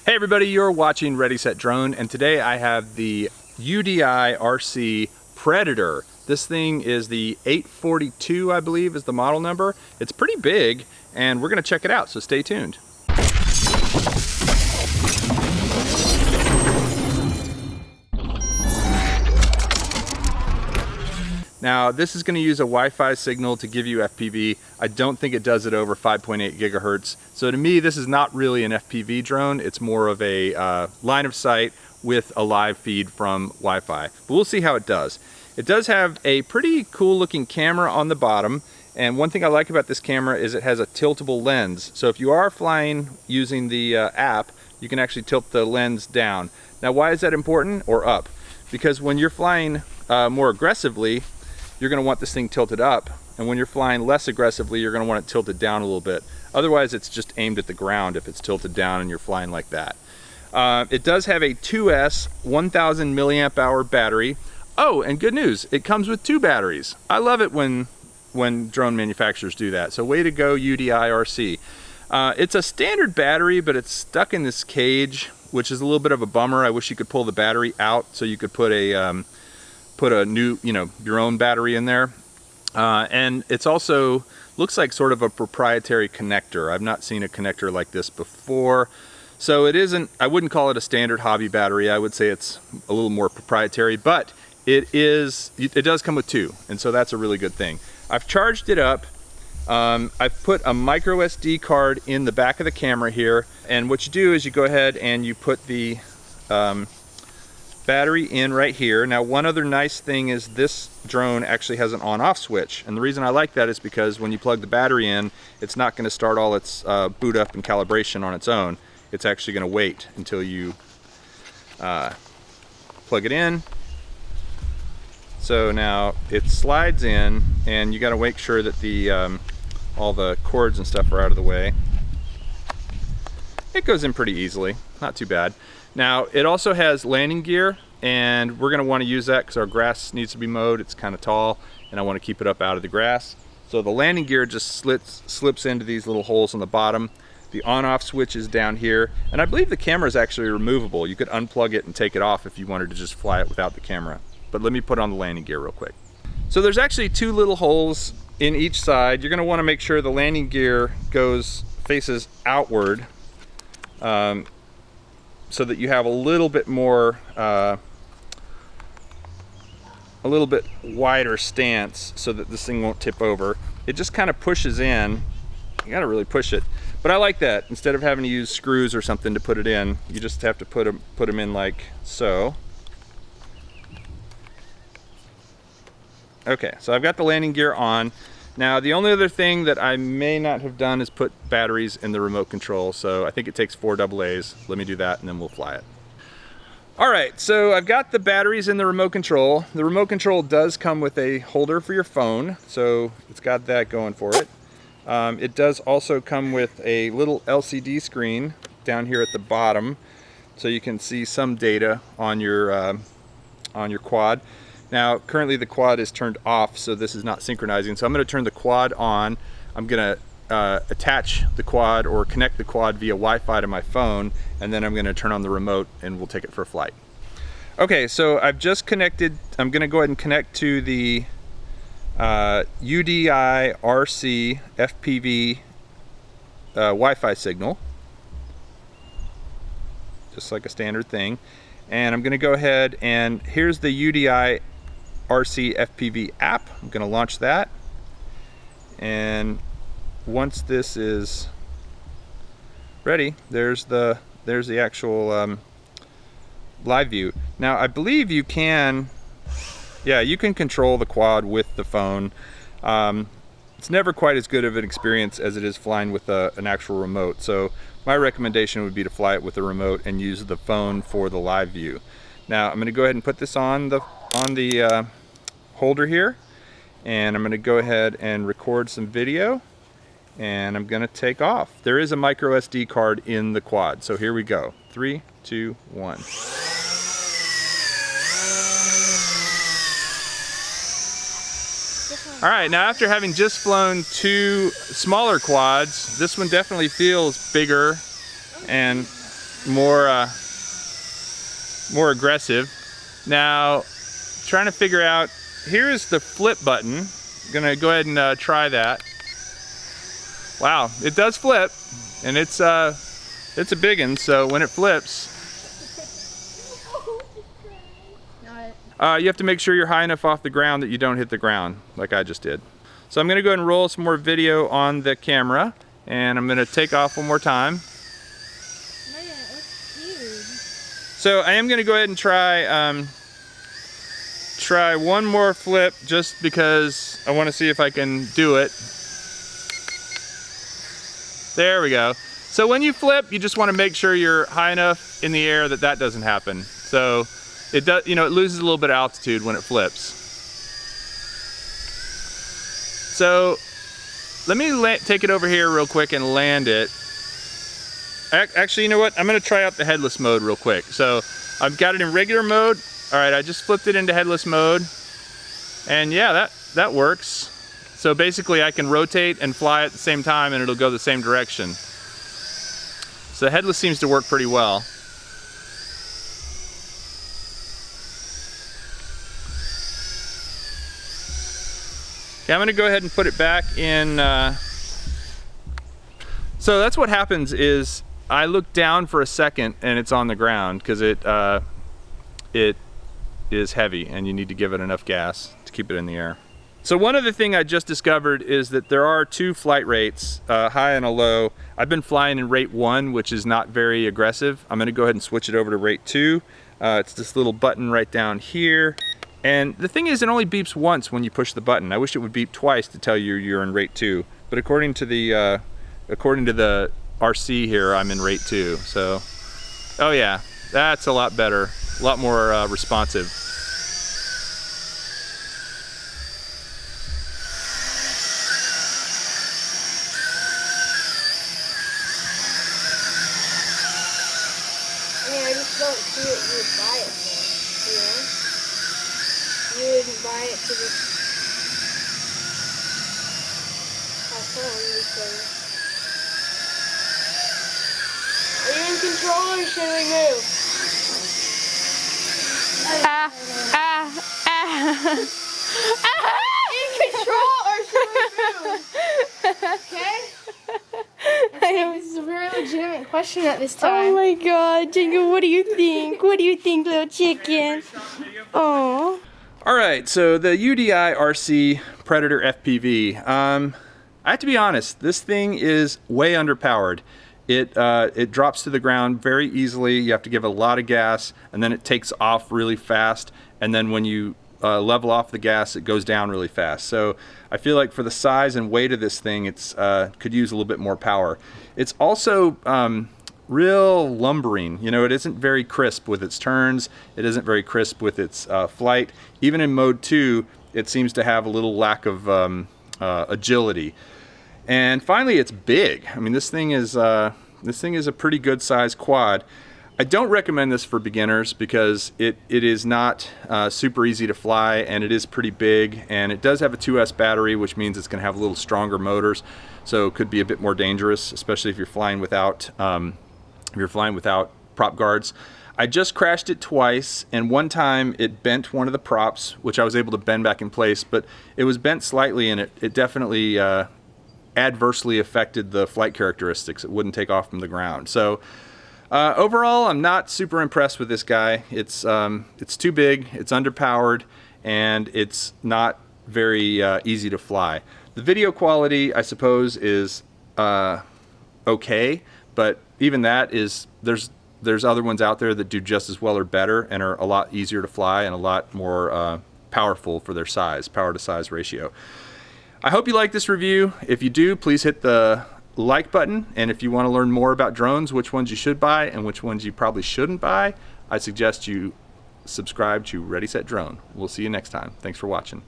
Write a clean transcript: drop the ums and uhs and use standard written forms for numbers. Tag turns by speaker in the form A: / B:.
A: Hey everybody, you're watching Ready Set Drone, and today I have the UDI RC Predator. This thing is the 842, I believe, is the model number. It's pretty big, and we're gonna check it out, so stay tuned. Now, this is going to use a Wi-Fi signal to give you FPV. I don't think it does it over 5.8 gigahertz. So to me, this is not really an FPV drone. It's more of a line of sight with a live feed from Wi-Fi. But we'll see how it does. It does have a pretty cool looking camera on the bottom. And one thing I like about this camera is it has a tiltable lens. So if you are flying using the app, you can actually tilt the lens down. Now, why is that important? Or up? Because when you're flying more aggressively, you're going to want this thing tilted up, and when you're flying less aggressively, you're going to want it tilted down a little bit. Otherwise, it's just aimed at the ground if it's tilted down and you're flying like that. It does have a 2S 1000 milliamp hour battery. Oh, and good news, it comes with 2 batteries. I love it when drone manufacturers do that. So way to go, UDI RC. It's a standard battery, but it's stuck in this cage, which is a little bit of a bummer. I wish you could pull the battery out so you could put a new, your own battery in there. And it's also looks like sort of a proprietary connector. I've not seen a connector like this before. So it isn't, I wouldn't call it a standard hobby battery. I would say it's a little more proprietary, but it does come with 2. And so that's a really good thing. I've charged it up. I've put a micro SD card in the back of the camera here. And what you do is you go ahead and you put the, battery in right here. Now, one other nice thing is this drone actually has an on-off switch, and the reason I like that is because when you plug the battery in, it's not going to start all its boot up and calibration on its own. It's actually going to wait until you plug it in. So now it slides in, and you got to make sure that the all the cords and stuff are out of the way. It goes in pretty easily, not too bad. Now, it also has landing gear, and we're going to want to use that because our grass needs to be mowed. It's kind of tall, and I want to keep it up out of the grass. So the landing gear just slips into these little holes on the bottom. The on-off switch is down here, and I believe the camera is actually removable. You could unplug it and take it off if you wanted to just fly it without the camera. But let me put on the landing gear real quick. So there's actually 2 little holes in each side. You're going to want to make sure the landing gear faces outward. So that you have a little bit more, a little bit wider stance so that this thing won't tip over. It just kind of pushes in. You gotta really push it. But I like that. Instead of having to use screws or something to put it in, you just have to put them in like so. Okay, so I've got the landing gear on. Now, the only other thing that I may not have done is put batteries in the remote control, so I think it takes 4 AA's. Let me do that, and then we'll fly it. All right, so I've got the batteries in the remote control. The remote control does come with a holder for your phone, so it's got that going for it. It does also come with a little LCD screen down here at the bottom, so you can see some data on your quad. Now, currently the quad is turned off, so this is not synchronizing. So I'm going to turn the quad on. I'm going to attach the quad or connect the quad via Wi-Fi to my phone, and then I'm going to turn on the remote and we'll take it for a flight. Okay, so I've just connected. I'm going to go ahead and connect to the UDI RC FPV Wi-Fi signal, just like a standard thing. And I'm going to go ahead and here's the UDI RC FPV app. I'm going to launch that, and once this is ready, there's the actual live view. Now, I believe you can control the quad with the phone. It's never quite as good of an experience as it is flying with an actual remote, so my recommendation would be to fly it with a remote and use the phone for the live view. Now, I'm going to go ahead and put this on the holder here, and I'm going to go ahead and record some video, and I'm going to take off. There is a micro SD card in the quad, so here we go. 3, 2, 1. All right, now after having just flown 2 smaller quads, this one definitely feels bigger and more aggressive. Now, trying to figure out, here's the flip button. I'm gonna go ahead and try that. Wow, it does flip, and it's a big one, so when it flips, you have to make sure you're high enough off the ground that you don't hit the ground, like I just did. So I'm gonna go ahead and roll some more video on the camera, and I'm gonna take off one more time.
B: Man, it looks huge.
A: So I am gonna go ahead and try one more flip just because I wanna see if I can do it. There we go. So when you flip, you just wanna make sure you're high enough in the air that that doesn't happen. So it does, you know, it loses a little bit of altitude when it flips. So let me take it over here real quick and land it. Actually, you know what? I'm gonna try out the headless mode real quick. So I've got it in regular mode. All right, I just flipped it into headless mode. And yeah, that works. So basically I can rotate and fly at the same time and it'll go the same direction. So headless seems to work pretty well. Okay, I'm gonna go ahead and put it back in. So that's what happens is I look down for a second and it's on the ground because it is heavy and you need to give it enough gas to keep it in the air. So one other thing I just discovered is that there are two flight rates, a high and a low. I've been flying in rate 1, which is not very aggressive. I'm gonna go ahead and switch it over to rate 2. It's this little button right down here. And the thing is, it only beeps once when you push the button. I wish it would beep twice to tell you you're in rate 2. But according to the RC here, I'm in rate 2. So, oh yeah, that's a lot better, a lot more responsive.
B: I just don't see what you would buy it for, you know? You wouldn't buy it to just have fun because... Are you in control or should we move? In control or should we move? Okay? It's a very legitimate question at this time.
C: Oh my god, Jingle, what do you think? What do you think, little chicken? Oh.
A: Alright, so the UDI RC Predator FPV. I have to be honest, this thing is way underpowered. It drops to the ground very easily. You have to give a lot of gas, and then it takes off really fast, and then when you level off the gas, it goes down really fast. So I feel like for the size and weight of this thing, it's could use a little bit more power. It's also real lumbering. You know, it isn't very crisp with its turns. It isn't very crisp with its flight. Even in mode 2, it seems to have a little lack of agility. And finally, it's big. I mean, this thing is a pretty good sized quad. I don't recommend this for beginners because it is not super easy to fly, and it is pretty big, and it does have a 2S battery, which means it's going to have a little stronger motors, so it could be a bit more dangerous, especially if you're flying without prop guards. I just crashed it twice, and one time it bent one of the props, which I was able to bend back in place, but it was bent slightly, and it definitely adversely affected the flight characteristics. It wouldn't take off from the ground. So overall, I'm not super impressed with this guy. It's too big, it's underpowered, and it's not very easy to fly. The video quality, I suppose, is okay, but even that is, there's other ones out there that do just as well or better and are a lot easier to fly and a lot more powerful for their size, power to size ratio. I hope you like this review. If you do, please hit the like button, and if you want to learn more about drones, which ones you should buy and which ones you probably shouldn't buy, I suggest you subscribe to Ready Set Drone. We'll see you next time. Thanks for watching.